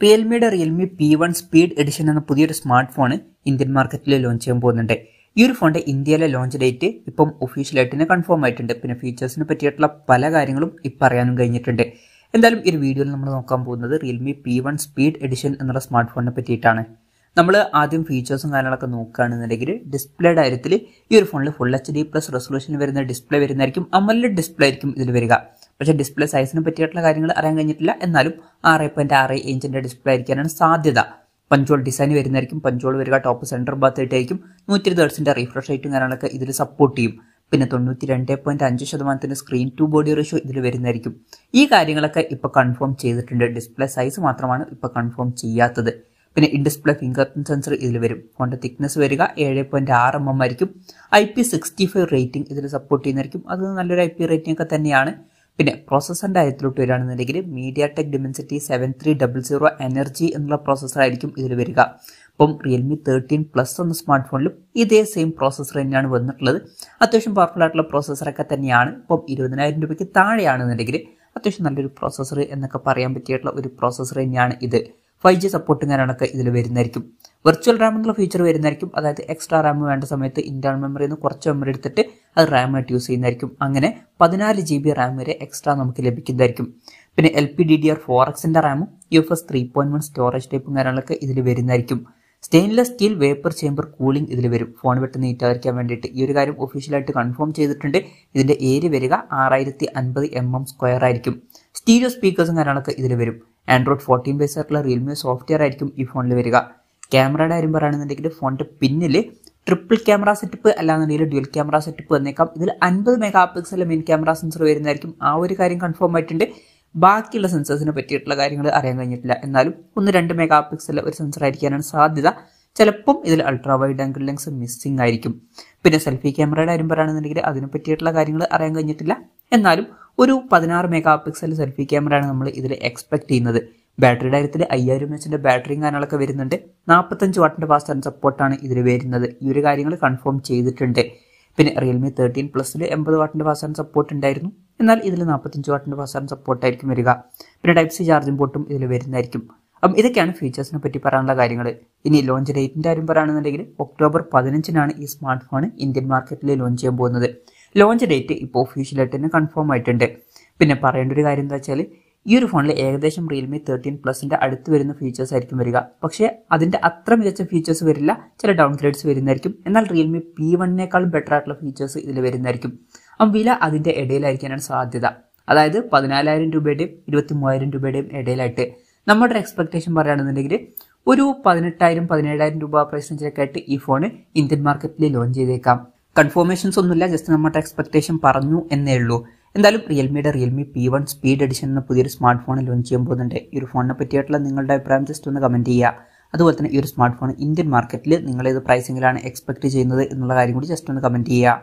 Realme P1 Speed Edition എന്ന പുതിയൊരു smart phone Indian മാർക്കറ്റിൽ ലോഞ്ച് ചെയ്യാൻ പോകുന്നുണ്ട്. ഈ ഒരു ഫോണിന്റെ ഇന്ത്യയിലെ ലോഞ്ച് ഡേറ്റ് ഇപ്പം ഒഫീഷ്യലായിട്ട് തന്നെ കൺഫേം ആയിട്ടുണ്ട്. പിന്നെ ഫീച്ചേഴ്സിനെ പറ്റിയിട്ടുള്ള പല കാര്യങ്ങളും ഇപ്പം അറിയാനും കഴിഞ്ഞിട്ടുണ്ട്. എന്തായാലും ഈ ഒരു വീഡിയോയിൽ നമ്മൾ നോക്കാൻ പോകുന്നത് Realme P1 Speed Edition എന്നുള്ള സ്മാർട്ട് ഫോണിനെ പറ്റിയിട്ടാണ്. നമ്മൾ ആദ്യം ഫീച്ചേഴ്സും കാര്യങ്ങളൊക്കെ നോക്കുകയാണെന്നുണ്ടെങ്കിൽ ഡിസ്പ്ലേയുടെ കാര്യത്തിൽ ഈ ഒരു ഫോണിൽ ഫുൾ HD+ റെസൊല്യൂഷനിൽ വരുന്ന ഡിസ്പ്ലേ വരുന്നതായിരിക്കും. AMOLED ഡിസ്പ്ലേ ആയിരിക്കും ഇതിൽ വരിക. പക്ഷേ ഡിസ്പ്ലേ സൈസിനെ പറ്റിയിട്ടുള്ള കാര്യങ്ങൾ അറിയാൻ കഴിഞ്ഞിട്ടില്ല. എന്നാലും 6.6 ഇഞ്ചിന്റെ ഡിസ്പ്ലേ ആയിരിക്കാനാണ് സാധ്യത. പഞ്ചോൾ ഡിസൈൻ വരുന്നതായിരിക്കും. പഞ്ചോൾ വരിക ടോപ്പ് സെന്റർ ഭാഗത്തായിട്ടായിരിക്കും. 120 Hz റീഫ്രഷ് റേറ്റും കാര്യങ്ങളൊക്കെ ഇതിൽ സപ്പോർട്ട് ചെയ്യും. പിന്നെ 92.5% സ്ക്രീൻ ടു ബോഡി റേഷ്യോ ഇതിൽ വരുന്നതായിരിക്കും. ഈ കാര്യങ്ങളൊക്കെ ഇപ്പോൾ കൺഫേം ചെയ്തിട്ടുണ്ട്. ഡിസ്പ്ലേ സൈസ് മാത്രമാണ് ഇപ്പോൾ കൺഫേം ചെയ്യാത്തത്. പിന്നെ in display finger print sensor ഇതിൽ വരും. ഫോണിന്റെ തിക്നെസ് വരിക 7.6 mm ആയിരിക്കും. IP65 റേറ്റിംഗ് ഇതിൽ സപ്പോർട്ട് ചെയ്യുന്നതായിരിക്കും. അത് നല്ലൊരു IP റേറ്റിംഗ് ഒക്കെ തന്നെയാണ്. പിന്നെ പ്രോസസ്സറിന്റെ കാര്യത്തിലോട്ട് വരികയാണെന്നുണ്ടെങ്കിൽ mediatek dimensity 7300 എനർജി എന്നുള്ള പ്രോസസ്സർ ആയിരിക്കും ഇതിൽ വരിക. അപ്പം Realme 13+ എന്ന സ്മാർട്ട് ഫോണിലും ഇതേ സെയിം പ്രോസസ്സർ തന്നെയാണ് വന്നിട്ടുള്ളത്. അത്യാവശ്യം പവർഫുൾ ആയിട്ടുള്ള പ്രോസസ്സറൊക്കെ തന്നെയാണ്. ഇപ്പം 20,000 രൂപയ്ക്ക് താഴെയാണെന്നുണ്ടെങ്കിൽ അത്യാവശ്യം നല്ലൊരു പ്രോസസ്സർ എന്നൊക്കെ പറയാൻ പറ്റിയിട്ടുള്ള ഒരു പ്രോസസ്സർ തന്നെയാണ് ഇത്. 5G സപ്പോർട്ടും കാര്യങ്ങളൊക്കെ ഇതിൽ വരുന്നതായിരിക്കും. വെർച്വൽ റാം എന്നുള്ള ഫീച്ചർ വരുന്നതായിരിക്കും. അതായത് എക്സ്ട്രാ റാം വേണ്ട സമയത്ത് ഇന്റേണൽ മെമ്മറിയിൽ നിന്ന് കുറച്ച് മെമ്മറി എടുത്തിട്ട് അത് റാം ആയിട്ട് യൂസ് ചെയ്യുന്നതായിരിക്കും. അങ്ങനെ 14 GB റാം വരെ എക്സ്ട്രാ നമുക്ക് ലഭിക്കുന്നതായിരിക്കും. പിന്നെ LPDDR4Xന്റെ റാമും UFS 3.1 സ്റ്റോറേജ് ടൈപ്പും കാര്യങ്ങളൊക്കെ ഇതിൽ വരുന്നതായിരിക്കും. Stainless steel vapour chamber cooling ഇതിൽ വരും. ഫോൺ വിട്ട് നീറ്റായിരിക്കാൻ വേണ്ടിയിട്ട് ഈ ഒരു കാര്യം ഒഫീഷ്യലായിട്ട് കൺഫേം ചെയ്തിട്ടുണ്ട്. ഇതിന്റെ ഏരിയ വരിക 6050 mm² ആയിരിക്കും. സ്റ്റീരിയോ സ്പീക്കേഴ്സും കാര്യങ്ങളൊക്കെ ഇതിൽ വരും. Android 14 ബേസ് ആയിട്ടുള്ള Realme സോഫ്റ്റ്വെയർ ആയിരിക്കും ഈ ഫോണിൽ വരിക. ക്യാമറയുടെ കാര്യം പറയുകയാണെന്നുണ്ടെങ്കിൽ ഫോണിന്റെ പിന്നിൽ ട്രിപ്പിൾ ക്യാമറ സെറ്റപ്പ് അല്ലാന്നുണ്ടെങ്കിൽ ഡ്യുവൽ ക്യാമറ സെറ്റപ്പ് വന്നേക്കാം. ഇതിൽ 50 MP മെയിൻ ക്യാമറ സെൻസർ വരുന്നതായിരിക്കും. ആ ഒരു കാര്യം കൺഫേം ആയിട്ടുണ്ട്. ബാക്കിയുള്ള സെൻസേഴ്സിനെ പറ്റിയിട്ടുള്ള കാര്യങ്ങൾ അറിയാൻ കഴിഞ്ഞിട്ടില്ല. എന്നാലും 1-2 MP ഒരു സെൻസർ ആയിരിക്കാനാണ് സാധ്യത. ചിലപ്പം ഇതിൽ ultra wide angle lens missing ആയിരിക്കും. പിന്നെ സെൽഫി ക്യാമറയുടെ കാര്യം പറയുകയാണെന്നുണ്ടെങ്കിൽ അതിനെ പറ്റിയിട്ടുള്ള കാര്യങ്ങൾ അറിയാൻ കഴിഞ്ഞിട്ടില്ല. എന്നാലും ഒരു 16 MP സെൽഫി ക്യാമറയാണ് നമ്മൾ ഇതിൽ എക്സ്പെക്ട് ചെയ്യുന്നത്. ബാറ്ററിയുടെ കാര്യത്തിൽ 5000 mAh ബാറ്ററിയും കാര്യങ്ങളൊക്കെ വരുന്നുണ്ട്. 45 വാട്ടിന്റെ ഫാസ്റ്റ് ചാർജ് സപ്പോർട്ടാണ് ഇതിൽ വരുന്നത്. ഈ ഒരു കാര്യങ്ങൾ കൺഫേം ചെയ്തിട്ടുണ്ട്. പിന്നെ Realme 13+ൽ 80 വാട്ടിന്റെ ഫാസ്റ്റ് ചാർജ് സപ്പോർട്ട് ഉണ്ടായിരുന്നു. എന്നാൽ ഇതിൽ 45 വാട്ടിന്റെ ഫാസ്റ്റ് ചാർജ് സപ്പോർട്ടായിരിക്കും വരിക. പിന്നെ Type-C ചാർജിംഗ് പോർട്ടും ഇതിൽ വരുന്നതായിരിക്കും. അപ്പം ഇതൊക്കെയാണ് ഫീച്ചേഴ്സിനെ പറ്റി പറയാനുള്ള കാര്യങ്ങൾ. ഇനി ലോഞ്ച് ഡേറ്റിന്റെ കാര്യം പറയുകയാണെന്നുണ്ടെങ്കിൽ October 15 ഈ സ്മാർട്ട് ഫോൺ ഇന്ത്യൻ മാർക്കറ്റിൽ ലോഞ്ച് ചെയ്യാൻ പോകുന്നത്. ലോഞ്ച് ഡേറ്റ് ഇപ്പോൾ ഒഫീഷ്യലായിട്ട് തന്നെ കൺഫേം ആയിട്ടുണ്ട്. പിന്നെ പറയേണ്ട ഒരു കാര്യം എന്താ വെച്ചാൽ ഈ ഒരു ഫോണിൽ ഏകദേശം Realme 13+ന്റെ അടുത്ത് വരുന്ന ഫീച്ചേഴ്സ് ആയിരിക്കും വരിക. പക്ഷേ അതിന്റെ അത്ര മികച്ച ഫീച്ചേഴ്സ് വരില്ല. ചില ഡൗൺഗ്രേഡ്സ് വരുന്നതായിരിക്കും. എന്നാൽ Realme P1 ബെറ്റർ ആയിട്ടുള്ള ഫീച്ചേഴ്സ് ഇതിൽ വരുന്നതായിരിക്കും. വില അതിന്റെ ഇടയിലായിരിക്കാനാണ് സാധ്യത. അതായത് 14,000 രൂപയുടെയും 23,000 രൂപയുടെയും ഇടയിലായിട്ട്. നമ്മുടെ ഒരു എക്സ്പെക്ടേഷൻ പറയുകയാണെന്നുണ്ടെങ്കിൽ ഒരു 18,000-17,000 രൂപ പ്രൈസ് റേഞ്ചിലൊക്കെ ആയിട്ട് ഈ ഫോൺ ഇന്ത്യൻ മാർക്കറ്റിൽ ലോഞ്ച് ചെയ്തേക്കാം. കൺഫർമേഷൻസ് ഒന്നുമില്ല, ജസ്റ്റ് നമ്മുടെ എക്സ്പെക്ടേഷൻ പറഞ്ഞു എന്നേ ഉള്ളൂ. എന്തായാലും Realme P1 Speed Edition എന്ന പുതിയൊരു സ്മാർട്ട് ഫോൺ ലോഞ്ച് ചെയ്യാൻ പോകുന്നുണ്ട്. ഈ ഒരു ഫോണിനെ പറ്റിയിട്ടുള്ള നിങ്ങളുടെ അഭിപ്രായം ജസ്റ്റ് ഒന്ന് കമന്റ് ചെയ്യുക. അതുപോലെ തന്നെ ഈ ഒരു സ്മാർട്ട് ഫോൺ ഇന്ത്യൻ മാർക്കറ്റിൽ നിങ്ങൾ ഏത് പ്രൈസിങ്ങിലാണ് എക്സ്പെക്ട് ചെയ്യുന്നത് എന്നുള്ള കാര്യം കൂടി ജസ്റ്റ് ഒന്ന് കമന്റ് ചെയ്യുക.